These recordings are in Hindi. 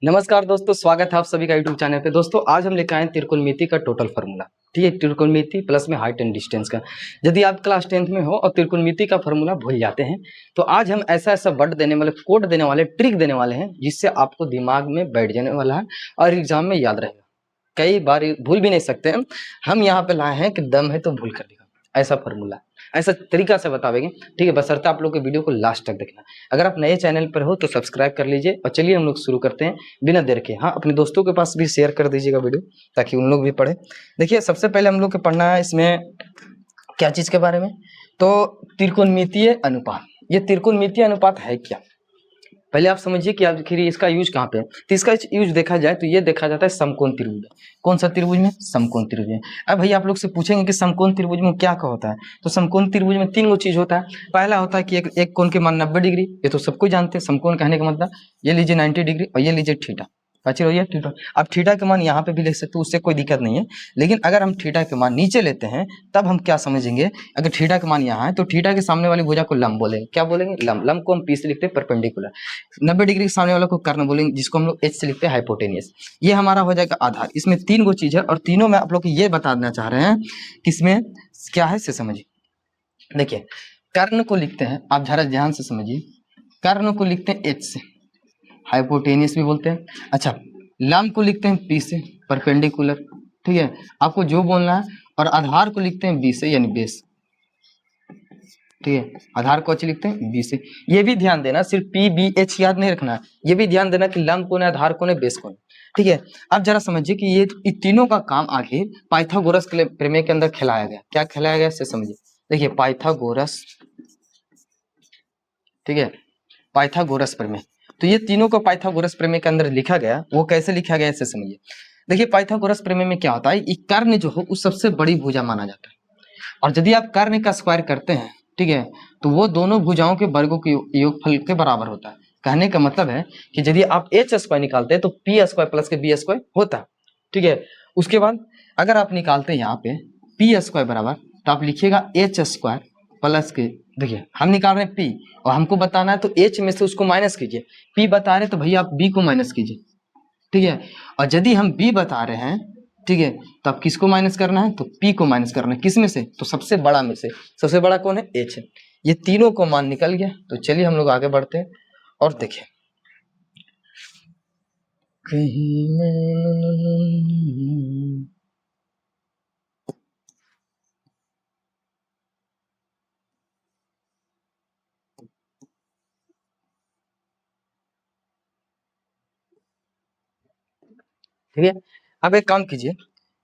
नमस्कार दोस्तों, स्वागत है आप सभी का यूट्यूब चैनल पे। दोस्तों आज हम लेकर आए हैं त्रिकोणमिति का टोटल फार्मूला। ठीक है, त्रिकोणमिति प्लस में हाइट एंड डिस्टेंस का। यदि आप क्लास 10th में हो और त्रिकोणमिति का फार्मूला भूल जाते हैं तो आज हम ऐसा ऐसा वर्ड देने वाले, कोड देने वाले, ट्रिक देने वाले हैं जिससे आपको दिमाग में बैठ जाने वाला है और एग्जाम में याद रहेगा। कई बार भूल भी नहीं सकते हैं हम यहाँ पे लाए हैं कि दम है तो भूल कर दिखा, ऐसा फार्मूला, ऐसा तरीका से बतावेंगे। ठीक है, बशर्ते आप लोग के वीडियो को लास्ट तक देखना। अगर आप नए चैनल पर हो तो सब्सक्राइब कर लीजिए और चलिए हम लोग शुरू करते हैं बिना देर के। हाँ, अपने दोस्तों के पास भी शेयर कर दीजिएगा वीडियो ताकि उन लोग भी पढ़े। देखिए, सबसे पहले हम लोग को पढ़ना है इसमें क्या चीज के बारे में, तो त्रिकोणमितीय अनुपात। ये त्रिकोणमितीय अनुपात है क्या, पहले आप समझिए कि आखिर इसका यूज कहाँ पे है। तो इसका यूज देखा जाए तो ये देखा जाता है समकोण त्रिभुज में। कौन सा त्रिभुज में? समकोण त्रिभुज में। अब भैया आप लोग से पूछेंगे कि समकोण त्रिभुज में क्या क्या होता है, तो समकोण त्रिभुज में तीन गो चीज होता है। पहला होता है कि एक कोण के मान 90 डिग्री, ये तो सबको जानते हैं। समकोण कहने का मतलब ये लीजिए 90 डिग्री और ये लीजिए थीटा। थीटा। अब थीटा के मान यहाँ पे भी लिख सकते हो, उससे कोई दिक्कत नहीं है। लेकिन अगर हम थीटा के मान नीचे लेते हैं तब हम क्या समझेंगे, अगर थीटा के मान यहाँ है तो थीटा के सामने वाली भुजा को लंब बोलेंगे। क्या बोलेंगे? लंब। लंब को हम पी से लिखते हैं परपेंडिकुलर। 90 डिग्री के सामने वाला को कर्ण बोलेंगे, जिसको हम लोग एच से लिखते हैं हाइपोटेनियस। ये हमारा हो जाएगा आधार। इसमें तीन गो चीज है और तीनों में आप लोग को ये बता देना चाह रहे हैं किसमें क्या है से समझिए। देखिए, कर्ण को लिखते हैं, आप जरा ध्यान से समझिए, कर्ण को लिखते हैं एच से, हाइपोटेनियस भी बोलते हैं। अच्छा, लंब को लिखते हैं पी से, परपेंडिकुलर। ठीक है, आपको जो बोलना है। और आधार को लिखते हैं बी से, यानी बेस। ठीक है, आधार को अच्छे लिखते हैं बी से। ये भी ध्यान देना, सिर्फ पी बी एच याद नहीं रखना है, ये भी ध्यान देना कि लंब कौन है, आधार कौन है, बेस कौन है। ठीक है, अब जरा समझिए कि ये तीनों का काम आगे पाइथागोरस के प्रमेय के अंदर खिलाया गया। क्या खिलाया गया से समझिए। देखिए, पाइथागोरस, ठीक है, पाइथागोरस प्रमेय। तो ये तीनों को पाइथागोरस प्रमेय के अंदर लिखा गया। वो कैसे लिखा गया इसे समझिए। देखिए, पाइथागोरस प्रमेय में क्या होता है, ये कर्ण जो हो उस सबसे बड़ी भुजा माना जाता है। और यदि आप कर्ण का स्क्वायर करते हैं, ठीक है, तो वो दोनों भुजाओं के वर्गों के योगफल के बराबर होता है। कहने का मतलब है कि यदि आप एच स्क्वायर निकालते हैं तो पी स्क्वायर प्लस के बी स्क्वायर होता है। ठीक है, उसके बाद अगर आप निकालते हैं यहाँ पे पी स्क्वायर बराबर, तो आप लिखिएगा एच स्क्वायर प्लस के, देखिए हम निकाल रहे हैं पी और हमको बताना है तो एच में से उसको माइनस कीजिए। पी बता रहे हैं तो भैया आप बी को माइनस कीजिए। ठीक है, और यदि हम बी बता रहे हैं, ठीक है, तो अब किसको माइनस करना है, तो पी को माइनस करना है। किस में से? तो सबसे बड़ा में से। सबसे बड़ा कौन है? एच है। ये तीनों को मान निकल गया। तो चलिए हम लोग आगे बढ़ते हैं और देखें। ठीक है, अब एक काम कीजिए,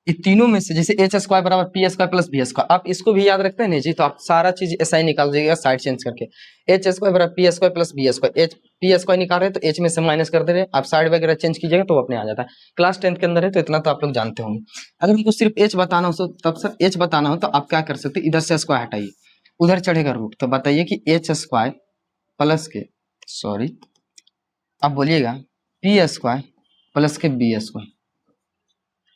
ये तीनों में से जैसे एच स्क्वायर बराबर P square plus B square, आप इसको भी याद रखते हैं नहीं जी, तो आप सारा चीज ऐसा ही निकाल दीजिएगा साइड चेंज करके। एच स्क्वायर बराबर P square plus B square, H P square निकाल रहे हैं तो एच में से माइनस कर दे रहे हैं, आप साइड वगैरह चेंज कीजिएगा तो अपने आ जाता है। क्लास 10th के अंदर है तो इतना तो आप लोग जानते होंगे। अगर हमको सिर्फ एच बताना हो, तब सर एच बताना हो तो आप क्या कर सकते हैं, इधर से स्क्वायर हटाइए, उधर चढ़ेगा रूट, तो बताइए कि एच स्क्वायर प्लस के, सॉरी आप बोलिएगा पी स्क्वायर प्लस के बी स्क्वायर।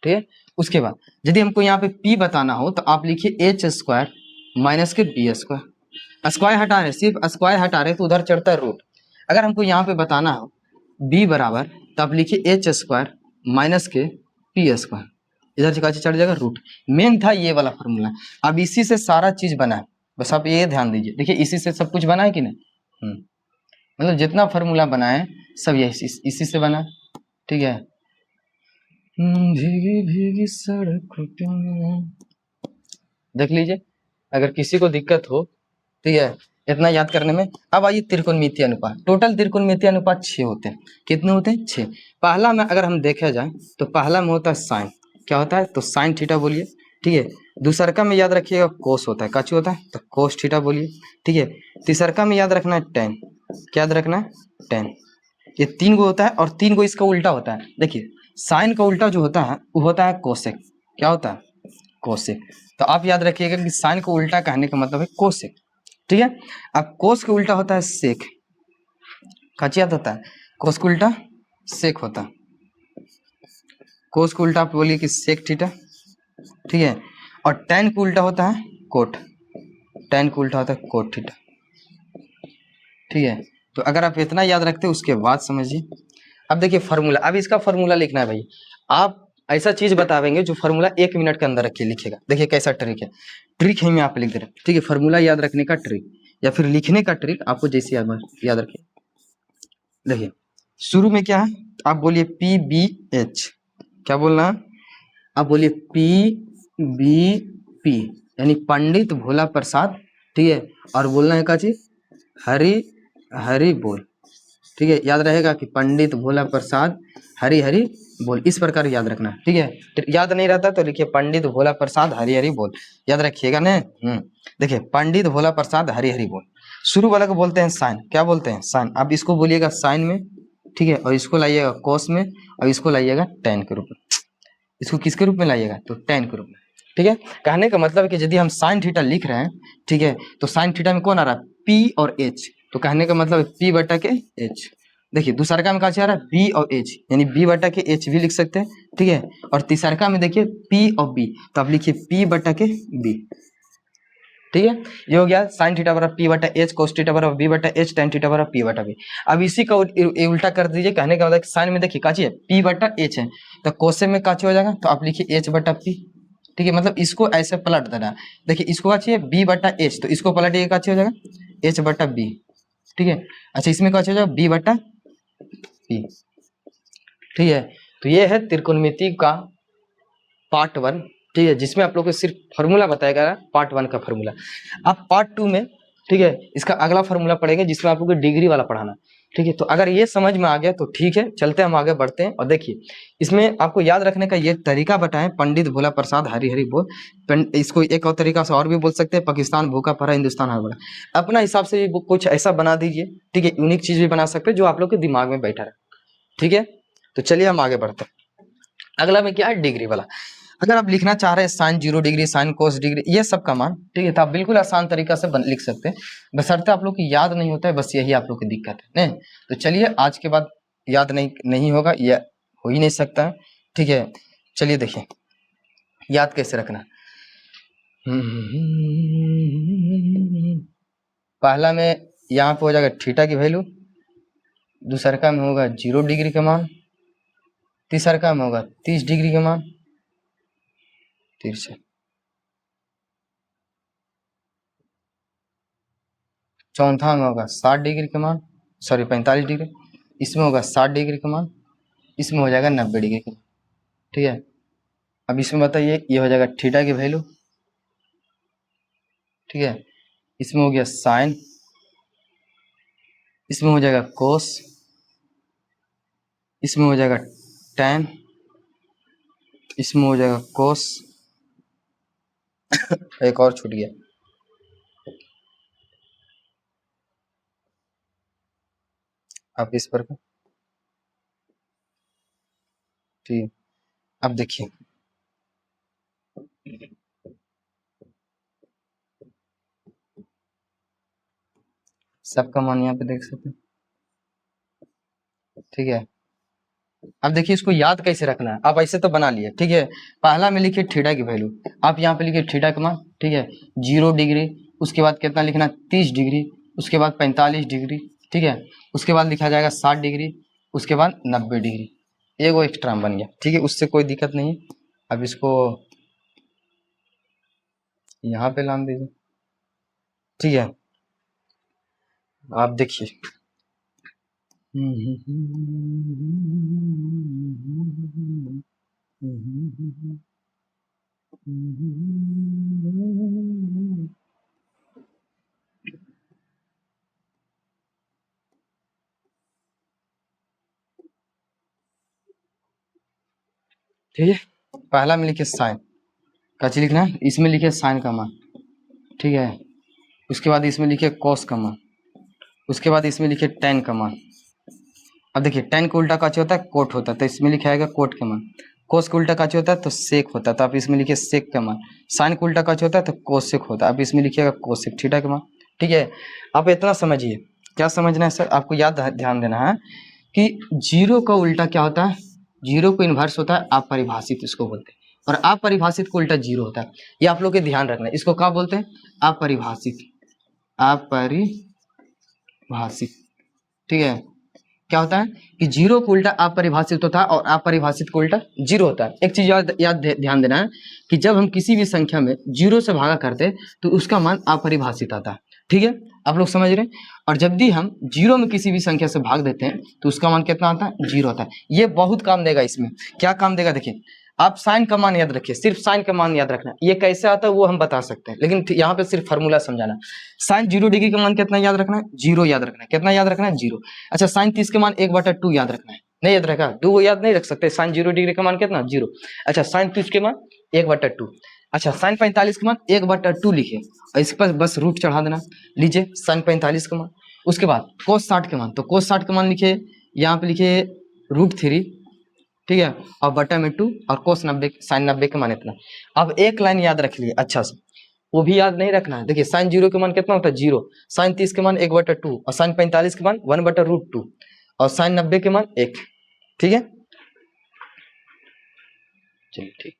ठीक है, उसके बाद यदि हमको यहाँ पे p बताना हो तो आप लिखिए एच स्क्वायर माइनस के बी स्क्वायर। स्क्वायर हटा रहे, सिर्फ स्क्वायर हटा रहे तो उधर चढ़ता है रूट। अगर हमको यहाँ पे बताना हो b बराबर, तो आप लिखिए एच स्क्वायर माइनस के पी स्क्वायर, इधर से चढ़ जाएगा रूट। मेन था ये वाला फॉर्मूला। अब इसी से सारा चीज बना है, बस आप ये ध्यान दीजिए। देखिए, इसी से सब कुछ बना है कि नहीं, मतलब जितना फॉर्मूला बना है सब ये इसी से बना है। ठीक है, भीगी भीगी सड़क पे, देख लीजिए अगर किसी को दिक्कत हो। ठीक है, इतना याद करने में। अब आइए त्रिकोणमितीय अनुपात। टोटल त्रिकोणमितीय अनुपात 6 होते हैं। कितने होते हैं? 6। पहला में अगर हम देखा जाए तो पहला में होता है साइन। क्या होता है? तो साइन थीटा बोलिए। ठीक है, दूसरका में याद रखिएगा कोस होता है। काची होता है? तो कोस थीटा बोलिए। ठीक है, तीसरका में याद रखना है टेन। क्या याद रखना है? टेन। ये 3 गो होता है और 3 गो इसका उल्टा होता है। देखिए, साइन का उल्टा जो होता है वो होता है कोसेक। क्या होता है? कोसेक। तो आप याद रखिएगा कि साइन को उल्टा कहने का मतलब है कोसेक। ठीक है, अब कोस का उल्टा होता है सेक। क्या याद होता है? कोस का उल्टा सेक होता है। कोस का उल्टा आप बोलिए कि सेक थीटा। ठीक है, और टेन का उल्टा होता है कोट। टेन का उल्टा होता है कोट थीटा। ठीक है, तो अगर आप इतना याद रखते हैं उसके बाद समझिए, अब देखिए फार्मूला, अब इसका फार्मूला लिखना है भाई। आप ऐसा चीज बतावेंगे जो फार्मूला 1 मिनट के अंदर रखिए लिखेगा। देखिए कैसा ट्रिक है, ट्रिक है मैं यहाँ पे लिख दे रहा हूँ, ठीक है। फार्मूला याद रखने का ट्रिक या फिर लिखने का ट्रिक आपको जैसे याद रखिए। देखिए शुरू में क्या है, आप बोलिए PBH, क्या बोलना है, आप बोलिए PBP यानी पंडित भोला प्रसाद, ठीक है। और बोलना है क्या चीज, हरि हरि बोल, ठीक है। याद रहेगा कि पंडित भोला प्रसाद हरि हरि बोल, इस प्रकार याद रखना है, ठीक है। याद नहीं रहता तो लिखिए पंडित भोला प्रसाद हरि हरि बोल, याद रखिएगा ना। देखिए पंडित भोला प्रसाद हरि हरि बोल, शुरू वाला को बोलते हैं साइन, क्या बोलते हैं साइन। अब इसको बोलिएगा साइन में, ठीक है, और इसको लाइएगा कोस में, और इसको लाइएगा टेन के रूप में। इसको किसके रूप में लाइएगा, तो टेन के रूप में, ठीक है। कहने का मतलब है कि यदि हम साइन थीटा लिख रहे हैं, ठीक है, तो साइन थीटा में कौन आ रहा है, P और H, तो कहने का मतलब है P बटा के H। देखिए दूसरका में कहा आ रहा है B और H, यानी B बटा के H भी लिख सकते हैं, ठीक है। और तीसरका में देखिए P और B, तो आप लिखिए P बटा के B, ठीक है। ये हो गया साइन थीटा बराबर P बटा H, कोस थीटा बराबर B बटा H, टेन थीटा बराबर P बटा B। अब इसी का उल्टा कर दीजिए, कहने का मतलब साइन में देखिए काची है P बटा H है, तो कोसे में काची हो जाएगा, तो आप लिखिए H बटा P, ठीक है। मतलब इसको ऐसे पलट देना, देखिए इसको काची है B बटा H, तो इसको पलटिए काची हो जाएगा H बटा B, ठीक है। अच्छा इसमें काची हो जाएगा B बटा P, ठीक है। तो ये है त्रिकोणमिति का पार्ट 1, ठीक है, जिसमें आप लोग को सिर्फ फार्मूला बताया गया पार्ट 1 का फार्मूला। आप पार्ट 2 में, ठीक है, इसका अगला फार्मूला पढ़ेंगे जिसमें आप लोग को डिग्री वाला पढ़ाना, ठीक है। तो अगर ये समझ में आ गया तो ठीक है, चलते हम आगे बढ़ते हैं। और देखिए इसमें आपको याद रखने का ये तरीका बताएं, पंडित भोला प्रसाद हरि हरि बोल। इसको एक और तरीका से और भी बोल सकते हैं, पाकिस्तान भूखा पड़ा हिंदुस्तान हार बड़ा। अपना हिसाब से कुछ ऐसा बना दीजिए, ठीक है, यूनिक चीज भी बना सकते हैं जो आप लोग के दिमाग में बैठा रहे, ठीक है। तो चलिए हम आगे बढ़ते हैं। अगला में क्या है, डिग्री वाला। अगर आप लिखना चाह रहे हैं sine 0 degree, sine cos degree, ये सब का मान, ठीक है, तो आप बिल्कुल आसान तरीका से लिख सकते हैं, बशर्ते आप लोग की याद नहीं होता है, बस यही आप लोग की दिक्कत है नहीं। तो चलिए आज के बाद याद नहीं होगा, यह हो ही नहीं सकता है, ठीक है। चलिए देखिए याद कैसे रखना। पहला में यहाँ पे हो जाएगा थीटा की वैल्यू, दूसरका में होगा 0 डिग्री का मान, तीसरका में होगा 30 डिग्री का मान, तिरछे, चौथा में होगा 60 डिग्री का मान, सॉरी 45 डिग्री, इसमें होगा 60 डिग्री का मान, इसमें हो जाएगा 90 डिग्री का मान, ठीक है। अब इसमें बताइए ये हो जाएगा थीटा की वैल्यू, ठीक है, इसमें हो गया साइन, इसमें हो जाएगा कोस, इसमें हो जाएगा टैन, इसमें हो जाएगा कोस एक और छूट गया, आप इस पर, ठीक। अब देखिए सबका मान यहाँ पे देख सकते हैं, ठीक है। अब देखिए इसको याद कैसे रखना है, आप ऐसे तो बना लिए, ठीक है। पहला में लिखिए थीटा की वैल्यू, आप यहाँ पे लिखिए थीटा का मान, ठीक है, 0 डिग्री, उसके बाद कितना लिखना 30 डिग्री, उसके बाद 45 डिग्री, ठीक है, उसके बाद लिखा जाएगा 60 डिग्री, उसके बाद 90 डिग्री, एक वो एक्स्ट्रा बन गया, ठीक है, उससे कोई दिक्कत नहीं है। अब इसको यहाँ पे लान दीजिए, ठीक है। आप देखिए ठीक है। पहला में लिखिए साइन का चीज लिखना है, इसमें लिखिए साइन का मान, ठीक है, उसके बाद इसमें लिखिए कॉस का मान, उसके बाद इसमें लिखिए टेन का मान। अब देखिए टेन का उल्टा काची होता है, कोट होता है, तो इसमें लिखा आएगा कोट का मान। कोस का उल्टा काची होता है तो सेक होता है, तो आप इसमें लिखिए सेक का मान। साइन का उल्टा काची होता है तो कोसेक होता है, आप इसमें लिखिएगा कोसेक थीटा का मान, ठीक है। आप इतना समझिए, क्या समझना है सर, आपको याद ध्यान देना है कि 0 का उल्टा क्या होता है, 0 को इन्वर्स होता है अपरिभाषित, इसको बोलते हैं, और अपरिभाषित को उल्टा 0 होता है। ये आप लोग के ध्यान रखना है, इसको क्या बोलते हैं, अपरिभाषित, अपरिभाषित, ठीक है। क्या होता है कि जीरो को उल्टा अपरिभाषित होता है और अपरिभाषित को उल्टा जीरो होता है। एक चीज याद ध्यान देना है कि जब हम किसी भी संख्या में जीरो से भागा करते हैं तो उसका मान अपरिभाषित आता है। ठीक है, आप लोग समझ रहे हैं। और जब भी हम जीरो में किसी भी संख्या से भाग देते हैं तो उसका मान कितना आता है, जीरो आता है। ये बहुत काम देगा। इसमें क्या काम देगा, देखिए आप साइन का मान याद रखिए, सिर्फ साइन का मान याद रखना। ये कैसे आता है वो हम बता सकते हैं, लेकिन यहाँ पे सिर्फ फार्मूला समझाना। साइन 0 डिग्री का मान कितना याद रखना है, जीरो याद रखना है। कितना याद रखना है, जीरो। अच्छा, साइन 30 के मान 1/2 याद रखना है। नहीं याद रखा, दो याद नहीं रख सकते। साइन 0 डिग्री का मान कितना, जीरो। अच्छा, साइन 30 के मान 1/2। अच्छा, साइन 45 के मान 1/2 लिखे और इस पर बस रूट चढ़ा देना। लीजिए साइन 45 का मान। उसके बाद कोस 60 के मान, तो कोस 60 का मान लिखे, यहाँ पे लिखे √3, ठीक है, और बटा में 2, और कोस 90 साइन 90 के मान इतना। अब एक लाइन याद रख लिए अच्छा से, वो भी याद नहीं रखना है। देखिए साइन 0 के मान कितना होता है, जीरो। साइन 30 के मान 1/2 और साइन 45 के मान 1/√2 और साइन 90 के मान 1। ठीक है, चलिए ठीक।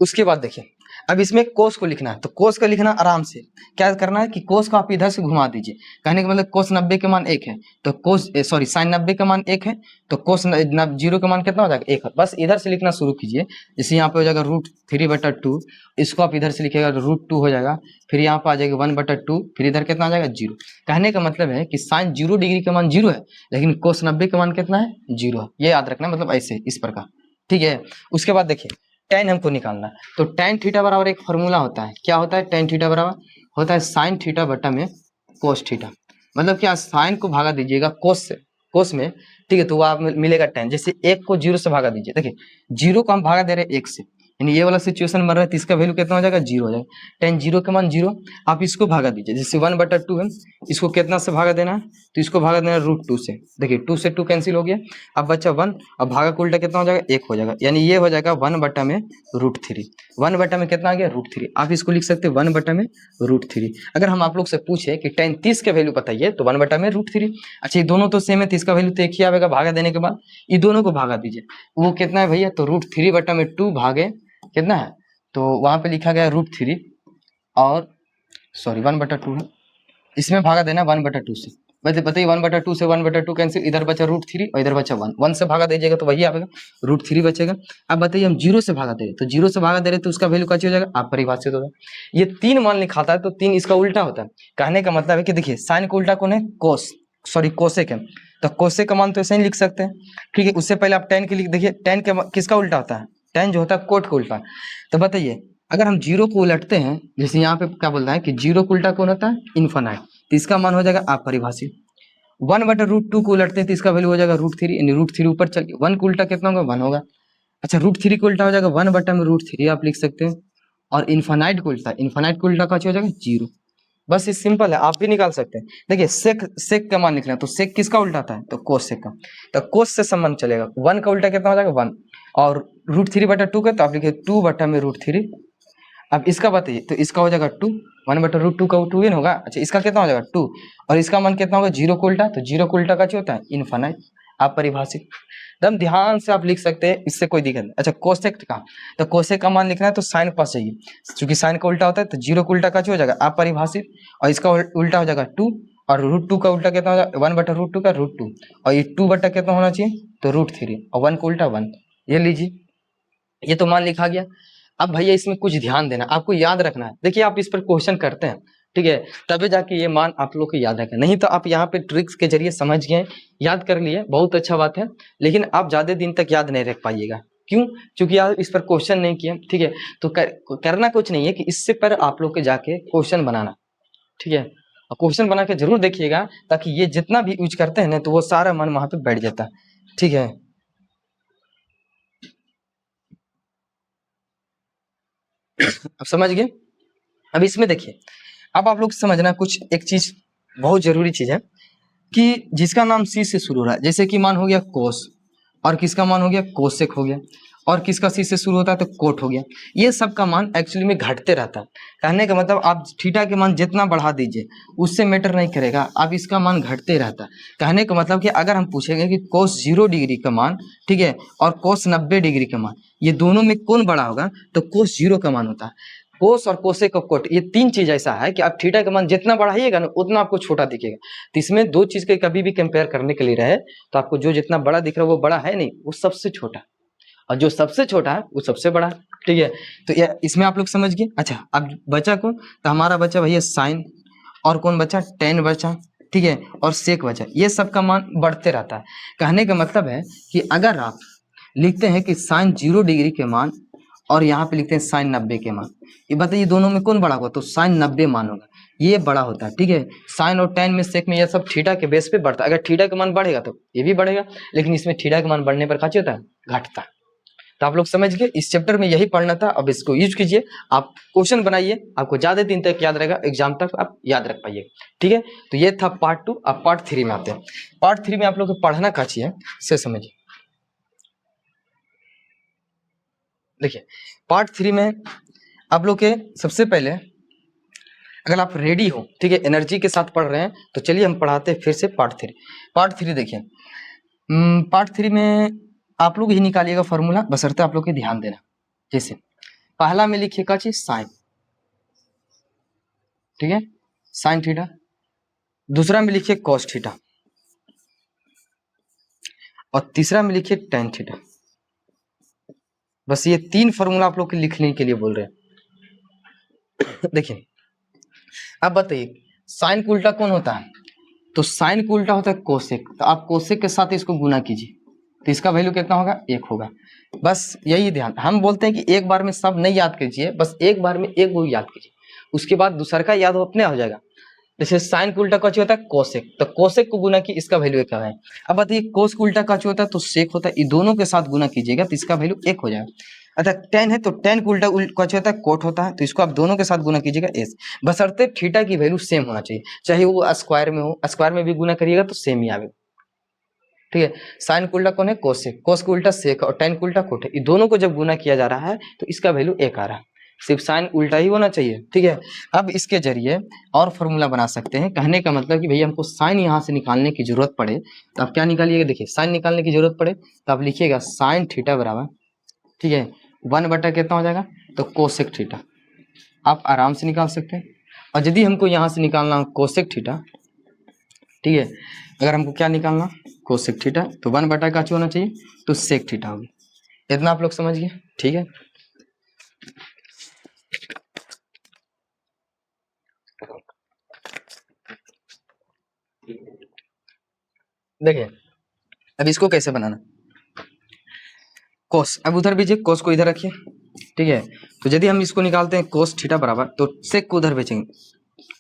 उसके बाद देखिए अब इसमें कोस को लिखना है, तो कोस का लिखना आराम से। क्या करना है कि कोस को आप इधर से घुमा दीजिए। कहने का मतलब कोस 90 के मान 1 है तो कोस साइन 90 का मान 1 है तो कोस 0 का मान कितना हो जाएगा, 1 है। बस इधर से लिखना शुरू कीजिए। जैसे यहाँ पे हो जाएगा √3/2, इसको आप इधर से लिखिएगा √2 हो जाएगा। फिर यहाँ पे आ जाएगा 1/2, फिर इधर कितना आ जाएगा, 0। कहने का मतलब है कि साइन 0 डिग्री का मान 0 है, लेकिन कोस 90 का मान कितना है, 0 है। ये याद रखना, मतलब ऐसे इस प्रकार। ठीक है, उसके बाद देखिए tan हमको निकालना है, तो tan थीटा बराबर एक फॉर्मूला होता है। क्या होता है, tan थीटा बराबर होता है साइन थीटा बटा में कोस थीटा। मतलब क्या, साइन को भागा दीजिएगा कोस से, कोस में, ठीक है, तो वो आप मिलेगा tan। जैसे 1 को 0 से भागा दीजिए, देखिए 0 को हम भागा दे रहे हैं 1 से, यानी ये वाला सिचुएशन बन रहा है, तो इसका वैल्यू कितना हो जाएगा, 0 हो जाएगा। tan 0 का मान 0, आप इसको भागा दीजिए। जैसे 1/2 है, इसको कितना से भागा देना है, तो इसको भागा देना है √2 से। देखिए 2 से 2 कैंसिल हो गया, अब बच्चा 1, अब भागा को उल्टा कितना हो जाएगा, 1 हो जाएगा। यानी ये हो जाएगा 1/में √3। 1/में कितना आ गया, √3। आप इसको लिख सकते हैं 1/में √3। अगर हम आप लोग से पूछे कि tan 30 का वैल्यू बताइए, तो 1/में √3। अच्छा, ये दोनों तो सेम है, 30 का वैल्यू तो एक ही आएगा भागा देने के बाद। ये दोनों को भागा दीजिए, वो कितना है भैया, तो √3/2 भागे कितना है, तो वहां पे लिखा गया √3 और 1/2 है, इसमें भागा देना 1/2 से। वैसे बताइए 1/2 से 1/2 कैंसिल, इधर बचा √3 और इधर बचा 1 से भागा दीजिएगा तो वही आएगा, √3 बचेगा। अब बताइए हम 0 से भागा दे रहे, तो 0 से भागा दे रहे तो उसका वैल्यू कैसे हो जाएगा, आप परिभाषित होगा। ये 3 मान लिखाता है तो 3 इसका उल्टा होता है। कहने का मतलब है कि देखिए साइन का उल्टा कौन है, कोसेक है, तो कोसेक का मान तो ऐसे ही लिख सकते हैं। ठीक है, उससे पहले आप tan के लिख, देखिए tan के किसका उल्टा होता है, tan जो होता है कोट का उल्टा। तो बताइए अगर हम 0 को उलटते हैं, जैसे यहाँ पे क्या बोलता है कि 0 को उल्टा कौन होता है, इन्फिनाइट, तो इसका मान हो जाएगा अपरिभाषित। 1/√2 को उलटते हैं तो इसका वैल्यू हो जाएगा √3, यानी √3 ऊपर चल गया। 1 को उल्टा कितना होगा, 1 होगा। अच्छा, √3 को उल्टा हो जाएगा 1/√3 आप लिख सकते हैं, और इन्फिनाइट को उल्टा का हो जाएगा 0। बस ये सिंपल है, आप भी निकाल सकते हैं। देखिए सेक का मान लिखना है, तो सेक किसका उल्टा आता है, तो कोसेक का। तो कोस से संबंध चलेगा, 1 का उल्टा कितना हो जाएगा, 1, और √3/2 का, तो आप लिखिए 2/√3। अब इसका बताइए, तो इसका हो जाएगा 2, 1/√2 का 2 होगा। अच्छा, इसका कितना हो जाएगा 2, और इसका मान कितना होगा, 0 को उल्टा, तो 0 को उल्टा का क्या होता है, इनफाइनाइट, आप परिभाषित। एकदम ध्यान से आप लिख सकते हैं, इससे कोई दिक्कत नहीं। अच्छा, कोसेक का, तो कोसेक का मान लिखना है तो साइन पास चाहिए, क्योंकि साइन का उल्टा होता है, तो 0 को उल्टा का हो जाएगा आप परिभाषित, और इसका उल्टा हो जाएगा 2, और √2 का उल्टा कितना हो जाएगा, 1/√2 का √2, और ये 2 बटा कितना होना चाहिए, तो √3, और 1 को उल्टा 1। ये लीजिए, ये तो मान लिखा गया। अब भैया इसमें कुछ ध्यान देना, आपको याद रखना है। देखिए आप इस पर क्वेश्चन करते हैं, ठीक है, तभी जाके ये मान आप लोग को याद रखें, नहीं तो आप यहाँ पे ट्रिक्स के जरिए समझ गए, याद कर लिए, बहुत अच्छा बात है, लेकिन आप ज्यादा दिन तक याद नहीं रख पाइएगा। क्यों, क्योंकि आप इस पर क्वेश्चन नहीं किए, ठीक है। तो करना कुछ नहीं है कि इससे पर आप लोग के जाके क्वेश्चन बनाना, ठीक है, और क्वेश्चन बना के जरूर देखिएगा, ताकि ये जितना भी यूज करते हैं ना, तो वो सारा मन वहां पे बैठ जाता है, ठीक है। अब समझ गए। अब इसमें देखिए, अब आप लोग समझना कुछ एक चीज, बहुत जरूरी चीज है, कि जिसका नाम सी से शुरू हो रहा है, जैसे कि मान हो गया कोस, और किसका मान हो गया कोसेक हो गया, और किसका सी से शुरू होता है तो कोट हो गया। ये सब का मान एक्चुअली में घटते रहता है। कहने का मतलब आप थीटा के मान जितना बढ़ा दीजिए उससे मैटर नहीं करेगा, अब इसका मान घटते रहता है। कहने का मतलब कि अगर हम पूछेंगे कि कोस 0 डिग्री का मान, ठीक है, और कोस 90 डिग्री का मान, ये दोनों में कौन बड़ा होगा, तो कोस 0 का मान होता है। कोस और कोसेक और कोट, ये तीन चीज ऐसा है कि आप थीटा का मान जितना बढ़ाइएगा ना उतना आपको छोटा दिखेगा। तो इसमें दो चीज के कभी भी कंपेयर करने के लिए रहे तो आपको जो जितना बड़ा दिख रहा है वो बड़ा है नहीं, वो सबसे छोटा, और जो सबसे छोटा है वो सबसे बड़ा। ठीक है, तो ये इसमें आप लोग समझ गए। अच्छा, अब बचा कौन, तो हमारा बचा भैया साइन, और कौन बचा, टेन बचा, ठीक है, और सेक बचा। ये सब का मान बढ़ते रहता है। कहने का मतलब है कि अगर आप लिखते हैं कि साइन 0 डिग्री के मान और यहाँ पे लिखते हैं साइन 90 के मान, ये बताइए दोनों में कौन बड़ा होगा, तो साइन 90 मान होगा, ये बड़ा होता है। ठीक है, साइन और टेन में सेक में यह सब थीटा के बेस पे बढ़ता है। अगर थीटा का मान बढ़ेगा तो ये भी बढ़ेगा, लेकिन इसमें थीटा का मान बढ़ने पर क्या होता है, घटता है। तो आप लोग समझ गए, इस चैप्टर में यही पढ़ना था। अब इसको यूज कीजिए, आप क्वेश्चन बनाइए, आपको ज्यादा दिन तक याद रहेगा, एग्जाम तक आप याद रख पाइए। ठीक है, तो ये था पार्ट 2। अब पार्ट 3 में आते हैं। पार्ट 3 में आप लोग को पढ़ना का चाहिए से समझिए। देखिए, पार्ट 3 में आप लोग के सबसे पहले, अगर आप रेडी हो, ठीक है, एनर्जी के साथ पढ़ रहे हैं, तो चलिए हम पढ़ाते हैं फिर से पार्ट 3। पार्ट 3 देखिए, पार्ट 3 में आप लोग ही निकालिएगा फॉर्मूला, बशर्ते आप लोग के ध्यान देना। जैसे पहला में लिखिए का चीज साइन, ठीक है, साइन थीटा। दूसरा में लिखिए कॉस थीटा, और तीसरा में लिखिए टेन थीटा। बस ये 3 फॉर्मूला आप लोग के लिखने के लिए बोल रहे हैं। देखिए, अब बताइए साइन का उल्टा कौन होता है, तो साइन का उल्टा होता है कोसेक। तो आप कोसेक के साथ इसको गुना कीजिए, तो इसका वैल्यू कितना होगा, 1 होगा। बस यही ध्यान, हम बोलते हैं कि एक बार में सब नहीं याद कीजिए, बस एक बार में एक वो याद कीजिए, उसके बाद दूसरा का याद अपने हो जाएगा। जैसे साइन का उल्टा कौन होता है, कोसेक, तो कोसेक को गुना की इसका वैल्यू 1 है। अब बताइए कोस का उल्टा कौन होता है, तो सेक होता है। ये दोनों के साथ गुना कीजिएगा तो इसका वैल्यू 1 हो जाएगा। अच्छा, टेन है तो टेन का उल्टा कौन होता है, कोट होता है, तो इसको आप दोनों के साथ गुना कीजिएगा एस। बशर्ते थीटा की वैल्यू सेम होना चाहिए, चाहे वो स्क्वायर में हो, स्क्वायर में भी गुना करिएगा तो सेम ही आएगा। ठीक है, साइन का उल्टा कौन है, कोसेक, कोस का उल्टा सेक, और टेन का उल्टा कोट है। ये दोनों को जब गुना किया जा रहा है तो इसका वैल्यू 1 आ रहा है। सिर्फ साइन उल्टा ही होना चाहिए। ठीक है, अब इसके जरिए और फॉर्मूला बना सकते हैं। कहने का मतलब कि भैया हमको साइन यहाँ से निकालने की जरूरत पड़े तो आप क्या निकालिएगा, देखिए साइन निकालने की जरूरत पड़े तो आप लिखिएगा साइन थीटा बराबर, ठीक है, 1 बटा कितना हो जाएगा, तो कोसेक थीटा। आप आराम से निकाल सकते हैं। और यदि हमको यहाँ से निकालना हो कोसेक थीटा, ठीक है, अगर हमको क्या निकालना, कोसेक थीटा, तो 1 बटा का होना चाहिए, तो सेक थीटा होगी। इतना आप लोग समझ गए। ठीक है, देखिए अब इसको कैसे बनाना, कोस, अब उधर भेजिए, कोस को इधर रखिए। ठीक है, तो यदि हम इसको निकालते हैं कोस थीटा बराबर, तो सेक को उधर भेजेंगे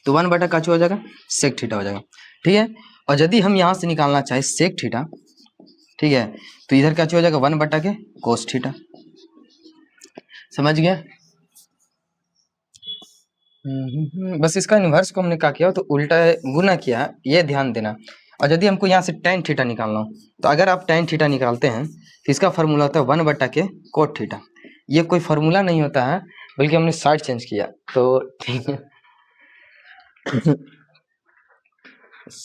तो 1 बटा का हो जाएगा, सेक थीटा हो जाएगा। ठीक है, और यदि हम यहाँ से निकालना चाहे सेक थीटा, ठीक है, तो इधर क्या हो जाएगा, 1 बटा के कोस थीटा। समझ गया। बस इसका इन्वर्स को हमने क्या किया, तो उल्टा गुना किया, ये ध्यान देना। और यदि हमको यहाँ से टेन थीटा निकालना हो, तो अगर आप टेन थीटा निकालते हैं तो इसका फॉर्मूला होता है 1 बटा के कोट थीटा। ये कोई फॉर्मूला नहीं होता है, बल्कि हमने साइड चेंज किया, तो ठीक है।